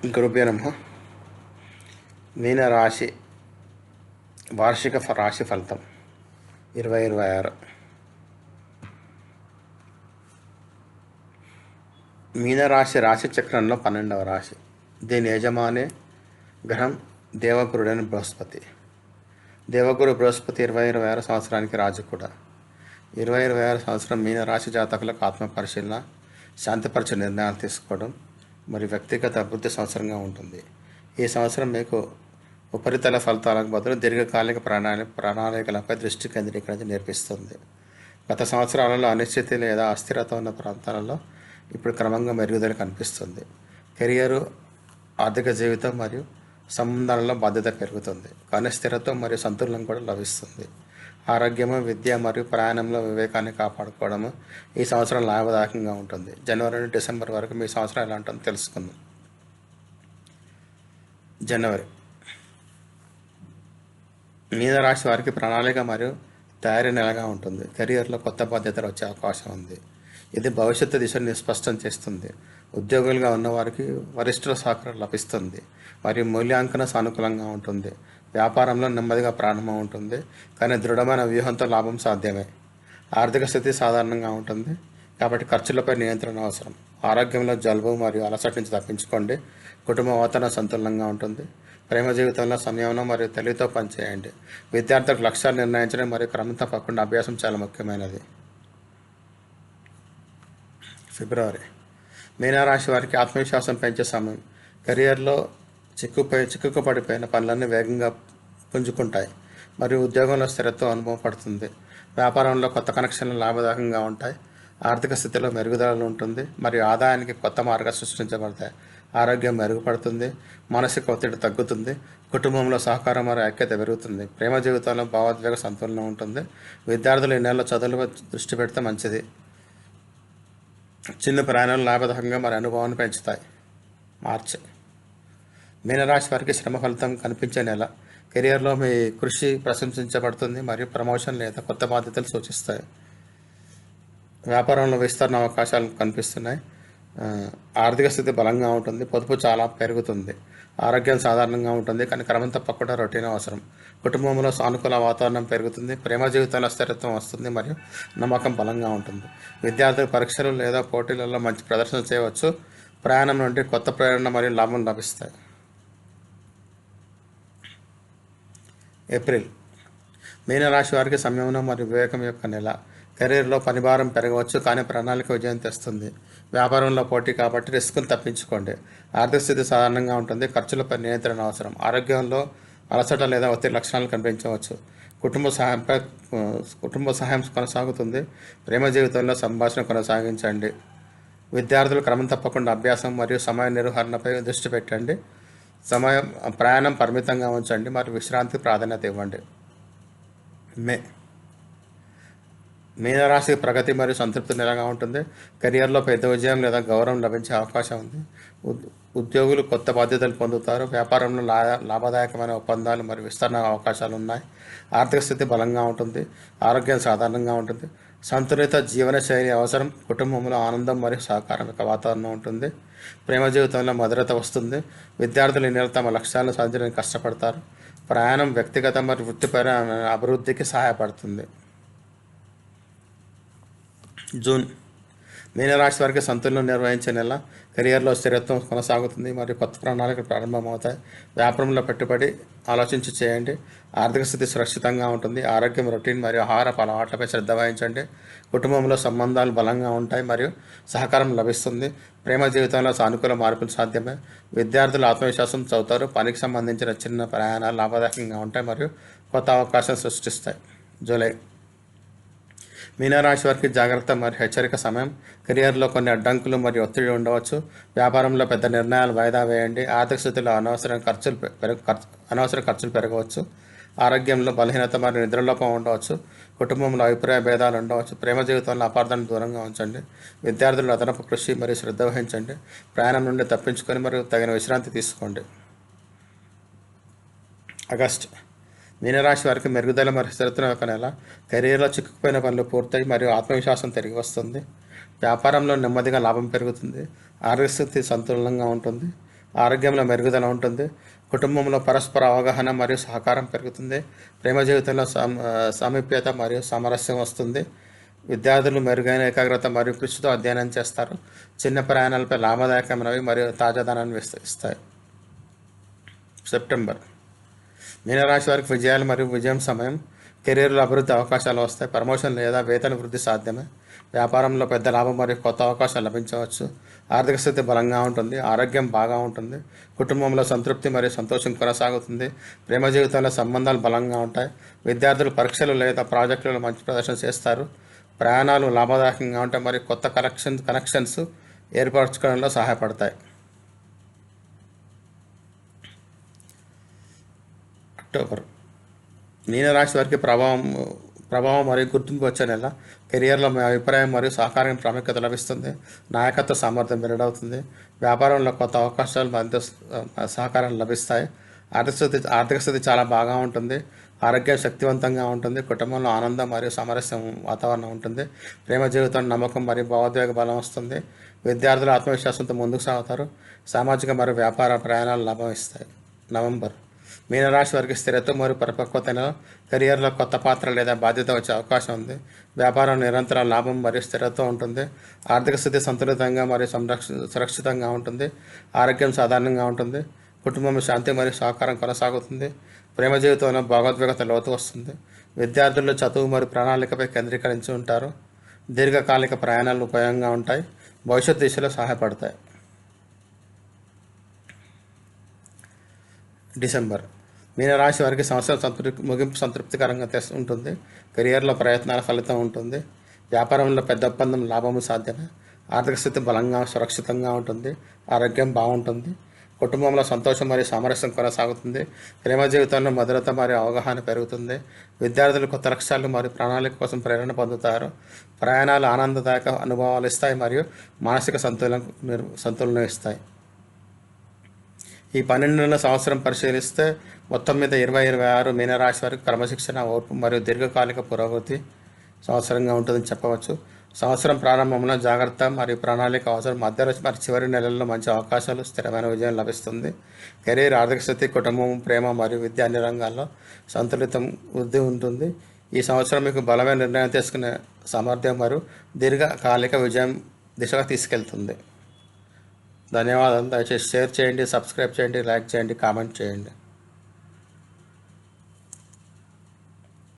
గురుభ్యో నమః. మీనరాశి వార్షిక రాశి ఫలితం 2026. మీనరాశి రాశి చక్రంలో 12వ రాశి. దీని యజమాని గ్రహం దేవగురుడైన బృహస్పతి. దేవగురు బృహస్పతి 2026 సంవత్సరానికి రాజు కూడా. 2026 సంవత్సరం మీనరాశి జాతకులకు ఆత్మ పరిశీలన, శాంతిపరిచే నిర్ణయాలు తీసుకోవడం మరియు వ్యక్తిగత అభివృద్ధి సంవత్సరంగా ఉంటుంది. ఈ సంవత్సరం మీకు ఉపరితల ఫలితాలకు బదులు దీర్ఘకాలిక ప్రణాళికలపై దృష్టి కేంద్రీకరించి నేర్పిస్తుంది. గత సంవత్సరాలలో అనిశ్చితి లేదా అస్థిరత ఉన్న ప్రాంతాలలో ఇప్పుడు క్రమంగా మెరుగుదల కనిపిస్తుంది. కెరియరు, ఆర్థిక జీవితం మరియు సంబంధాలలో బాధ్యత పెరుగుతుంది, కానీ స్థిరత్వం మరియు సంతులనం కూడా లభిస్తుంది. ఆరోగ్యము, విద్య మరియు ప్రయాణంలో వివేకాన్ని కాపాడుకోవడము ఈ సంవత్సరం లాభదాయకంగా ఉంటుంది. జనవరి నుండి డిసెంబర్ వరకు మీ సంవత్సరం ఎలా ఉంటుందో తెలుసుకుందాం. జనవరి మీనరాశి వారికి ప్రణాళిక మరియు తయారీ నెలగా ఉంటుంది. కెరియర్లో కొత్త బాధ్యతలు వచ్చే అవకాశం ఉంది. ఇది భవిష్యత్తు దిశను స్పష్టం చేస్తుంది. ఉద్యోగులుగా ఉన్నవారికి వరిష్ఠుల సహకారం లభిస్తుంది మరియు మూల్యాంకన సానుకూలంగా ఉంటుంది. వ్యాపారంలో నెమ్మదిగా ప్రారంభం ఉంటుంది, కానీ దృఢమైన వ్యూహంతో లాభం సాధ్యమే. ఆర్థిక స్థితి సాధారణంగా ఉంటుంది, కాబట్టి ఖర్చులపై నియంత్రణ అవసరం. ఆరోగ్యంలో జలుబు మరియు అలసట నుంచి తప్పించుకోండి. కుటుంబ వాతావరణం సంతులనంగా ఉంటుంది. ప్రేమ జీవితంలో సంయమనం మరియు తెలివితో పనిచేయండి. విద్యార్థులకు లక్ష్యాలు నిర్ణయించడం మరియు క్రమం తప్పకుండా అభ్యాసం చాలా ముఖ్యమైనది. ఫిబ్రవరి మీనరాశి వారికి ఆత్మవిశ్వాసం పెంచే సమయం. కెరియర్లో చిక్కుకుపడిపోయిన పనులన్నీ వేగంగా పుంజుకుంటాయి మరియు ఉద్యోగంలో స్థిరత్వం అనుభవం పడుతుంది. వ్యాపారంలో కొత్త కనెక్షన్లు లాభదాయకంగా ఉంటాయి. ఆర్థిక స్థితిలో మెరుగుదల ఉంటుంది మరియు ఆదాయానికి కొత్త మార్గాలు సృష్టించబడతాయి. ఆరోగ్యం మెరుగుపడుతుంది, మానసిక ఒత్తిడి తగ్గుతుంది, కుటుంబంలో సహకారం మరియు ఐక్యత పెరుగుతుంది. ప్రేమ జీవితంలో భావోద్వేగ సంతులనం ఉంటుంది. విద్యార్థులు ఈ నెలలో చదువులపై దృష్టి పెడితే మంచిది. చిన్న ప్రయాణాలు లాభదాయకంగా మరి అనుభవాన్ని పెంచుతాయి. మార్చి మీనరాశి వారికి శ్రమ ఫలితం కనిపించే నెల. కెరియర్లో మీ కృషి ప్రశంసించబడుతుంది మరియు ప్రమోషన్ లేదా కొత్త బాధ్యతలు సూచిస్తాయి. వ్యాపారంలో విస్తరణ అవకాశాలు కనిపిస్తున్నాయి. ఆర్థిక స్థితి బలంగా ఉంటుంది, పొదుపు చాలా పెరుగుతుంది. ఆరోగ్యం సాధారణంగా ఉంటుంది, కానీ క్రమం తప్పకుండా రొటీన్ అవసరం. కుటుంబంలో సానుకూల వాతావరణం పెరుగుతుంది. ప్రేమ జీవితంలో స్థిరత్వం వస్తుంది మరియు నమ్మకం బలంగా ఉంటుంది. విద్యార్థులు పరీక్షలు లేదా పోటీలలో మంచి ప్రదర్శన చేయవచ్చు. ప్రయాణం నుండి కొత్త ప్రేరణ మరియు లాభం లభిస్తాయి. ఏప్రిల్ మీనరాశి వారికి సంయమనం మరియు వివేకం యొక్క నెల. కెరీర్లో పనిభారం పెరగవచ్చు, కానీ ప్రణాళిక విజయం తెస్తుంది. వ్యాపారంలో పోటీ కాబట్టి రిస్క్ను తప్పించుకోండి. ఆర్థిక స్థితి సాధారణంగా ఉంటుంది, ఖర్చులపై నియంత్రణ అవసరం. ఆరోగ్యంలో అలసట లేదా ఒత్తిడి లక్షణాలు కనిపించవచ్చు. కుటుంబ సహాయం కొనసాగుతుంది. ప్రేమ జీవితంలో సంభాషణ కొనసాగించండి. విద్యార్థులు క్రమం తప్పకుండా అభ్యాసం మరియు సమయ నిర్వహణపై దృష్టి పెట్టండి. ప్రయాణం పరిమితంగా ఉంచండి మరియు విశ్రాంతికి ప్రాధాన్యత ఇవ్వండి. మీనరాశి ప్రగతి మరియు సంతృప్తి నెలగా ఉంటుంది. కెరియర్లో పెద్ద విజయం లేదా గౌరవం లభించే అవకాశం ఉంది. ఉద్యోగులు కొత్త బాధ్యతలు పొందుతారు. వ్యాపారంలో లాభదాయకమైన ఒప్పందాలు మరియు విస్తరణ అవకాశాలు ఉన్నాయి. ఆర్థిక స్థితి బలంగా ఉంటుంది. ఆరోగ్యం సాధారణంగా ఉంటుంది. సంతులిత జీవన శైలి అవసరం. కుటుంబంలో ఆనందం మరియు సహకారం యొక్క వాతావరణం ఉంటుంది. ప్రేమ జీవితంలో మధురత వస్తుంది. విద్యార్థులు ఈ నెల తమ లక్ష్యాలను సాధించడానికి కష్టపడతారు. ప్రయాణం వ్యక్తిగత మరియు వృత్తిపరమైన అభివృద్ధికి సహాయపడుతుంది. జూన్ మీనరాశి వారికి సంతులనం నిర్వహించే నెల. కెరియర్లో స్థిరత్వం కొనసాగుతుంది మరియు కొత్త ప్రణాళికలు ప్రారంభమవుతాయి. వ్యాపారంలో పెట్టుబడి ఆలోచించి చేయండి. ఆర్థిక స్థితి సురక్షితంగా ఉంటుంది. ఆరోగ్యం, రొటీన్ మరియు ఆహారపు అలవాట్లపై శ్రద్ధ వహించండి. కుటుంబంలో సంబంధాలు బలంగా ఉంటాయి మరియు సహకారం లభిస్తుంది. ప్రేమ జీవితంలో సానుకూల మార్పులు సాధ్యమే. విద్యార్థులు ఆత్మవిశ్వాసం చదువుతారు. పనికి సంబంధించిన చిన్న ప్రయాణాలు లాభదాయకంగా ఉంటాయి మరియు కొత్త అవకాశం సృష్టిస్తాయి. జూలై మీనరాశి వారికి జాగ్రత్త మరియు హెచ్చరిక సమయం. కెరియర్లో కొన్ని అడ్డంకులు మరియు ఒత్తిడి ఉండవచ్చు. వ్యాపారంలో పెద్ద నిర్ణయాలు వాయిదా వేయండి. ఆర్థిక స్థితిలో అనవసర ఖర్చులు పెరగవచ్చు. ఆరోగ్యంలో బలహీనత మరియు నిద్రలోపం ఉండవచ్చు. కుటుంబంలో అభిప్రాయ భేదాలు ఉండవచ్చు. ప్రేమ జీవితంలో అపార్థాన్ని దూరంగా ఉంచండి. విద్యార్థులు అదనపు కృషి మరియు శ్రద్ధ వహించండి. ప్రయాణం నుండి తప్పించుకొని మరియు తగిన విశ్రాంతి తీసుకోండి. ఆగస్టు మీనరాశి వారికి మెరుగుదల మరియు స్థిరత్వం యొక్క నెల. కెరీర్లో చిక్కుకుపోయిన పనులు పూర్తయి మరియు ఆత్మవిశ్వాసం తిరిగి వస్తుంది. వ్యాపారంలో నెమ్మదిగా లాభం పెరుగుతుంది. ఆర్థిక స్థితి సంతులనంగా ఉంటుంది. ఆరోగ్యంలో మెరుగుదల ఉంటుంది. కుటుంబంలో పరస్పర అవగాహన మరియు సహకారం పెరుగుతుంది. ప్రేమ జీవితంలో సామీప్యత మరియు సామరస్యం వస్తుంది. విద్యార్థులు మెరుగైన ఏకాగ్రత మరియు కృషితో అధ్యయనం చేస్తారు. చిన్న ప్రయాణాలపై లాభదాయకమైనవి మరియు తాజాదనాన్ని ఇస్తాయి. సెప్టెంబర్ మీనరాశి వారికి విజయాలు మరియు విజయం సమయం. కెరీర్లో అభివృద్ధి అవకాశాలు వస్తాయి. ప్రమోషన్ లేదా వేతన వృద్ధి సాధ్యమే. వ్యాపారంలో పెద్ద లాభం మరియు కొత్త అవకాశాలు లభించవచ్చు. ఆర్థిక స్థితి బలంగా ఉంటుంది. ఆరోగ్యం బాగా ఉంటుంది. కుటుంబంలో సంతృప్తి మరియు సంతోషం కొనసాగుతుంది. ప్రేమ జీవితంలో సంబంధాలు బలంగా ఉంటాయి. విద్యార్థులు పరీక్షలు లేదా ప్రాజెక్టులలో మంచి ప్రదర్శన చేస్తారు. ప్రయాణాలు లాభదాయకంగా ఉంటాయి మరియు కొత్త కనెక్షన్స్ ఏర్పరచుకోవడంలో సహాయపడతాయి. అక్టోబర్ మీనరాశి వారికి ప్రభావం మరియు గుర్తింపు వచ్చే నెల. కెరియర్లో మీ అభిప్రాయం మరియు సహకారం ప్రాముఖ్యత లభిస్తుంది. నాయకత్వ సామర్థ్యం వెల్లడవుతుంది. వ్యాపారంలో కొత్త అవకాశాలు మధ్య సహకారం లభిస్తాయి. ఆర్థిక స్థితి చాలా బాగా ఉంటుంది. ఆరోగ్యం శక్తివంతంగా ఉంటుంది. కుటుంబంలో ఆనందం మరియు సామరస్యం వాతావరణం ఉంటుంది. ప్రేమ జీవితం నమ్మకం మరియు భావోద్వేగ బలం వస్తుంది. విద్యార్థులు ఆత్మవిశ్వాసంతో ముందుకు సాగుతారు. సామాజిక మరియు వ్యాపార ప్రయాణాలు లాభం ఇస్తాయి. నవంబర్ మీనరాశి వారికి స్థిరత్వం మరియు పరిపక్వతలో. కెరియర్లో కొత్త పాత్ర లేదా బాధ్యత వచ్చే అవకాశం ఉంది. వ్యాపారం నిరంతర లాభం మరియు స్థిరత్వం ఉంటుంది. ఆర్థిక స్థితి సంతులితంగా మరియు సురక్షితంగా ఉంటుంది. ఆరోగ్యం సాధారణంగా ఉంటుంది. కుటుంబం శాంతి మరియు సహకారం కొనసాగుతుంది. ప్రేమ జీవితంలో భాగోద్వేగత లోతు వస్తుంది. విద్యార్థులు చదువు మరియు ప్రణాళికపై కేంద్రీకరించి ఉంటారు. దీర్ఘకాలిక ప్రయాణాలు ఉపయోగంగా ఉంటాయి. భవిష్యత్ దిశలో సహాయపడతాయి. డిసెంబర్ మీనరాశి వారికి సంవత్సరం ముగింపు సంతృప్తికరంగా ఉంటుంది. కెరియర్లో ప్రయత్నాల ఫలితం ఉంటుంది. వ్యాపారంలో పెద్ద ఒప్పందం లాభము సాధ్యమే. ఆర్థిక స్థితి బలంగా సురక్షితంగా ఉంటుంది. ఆరోగ్యం బాగుంటుంది. కుటుంబంలో సంతోషం మరియు సామరస్యం కొనసాగుతుంది. ప్రేమ జీవితంలో మధురత మరియు అవగాహన పెరుగుతుంది. విద్యార్థులు కొత్త లక్ష్యాలు మరియు ప్రణాళిక కోసం ప్రేరణ పొందుతారు. ప్రయాణాలు ఆనందదాయక అనుభవాలు ఇస్తాయి మరియు మానసిక సంతులనం ఇస్తాయి. ఈ 12 నెలల సంవత్సరం పరిశీలిస్తే మొత్తం మీద 2026 మీనరాశి వారికి క్రమశిక్షణ, ఓర్పు మరియు దీర్ఘకాలిక పురోగతి సంవత్సరంగా ఉంటుందని చెప్పవచ్చు. సంవత్సరం ప్రారంభంలో జాగ్రత్త మరియు ప్రణాళిక అవసరం. మధ్యలో మరి చివరి నెలల్లో మంచి అవకాశాలు, స్థిరమైన విజయం లభిస్తుంది. కెరీర్, ఆర్థిక స్థితి, కుటుంబం, ప్రేమ మరియు విద్య అన్ని రంగాల్లో సంతులితం వృద్ధి ఉంటుంది. ఈ సంవత్సరం మీకు బలమైన నిర్ణయం తీసుకునే సామర్థ్యం మరియు దీర్ఘకాలిక విజయం దిశగా తీసుకెళ్తుంది. ధన్యవాదాలు. దయచేసి షేర్ చేయండి, సబ్స్క్రైబ్ చేయండి, లైక్ చేయండి, కామెంట్ చేయండి.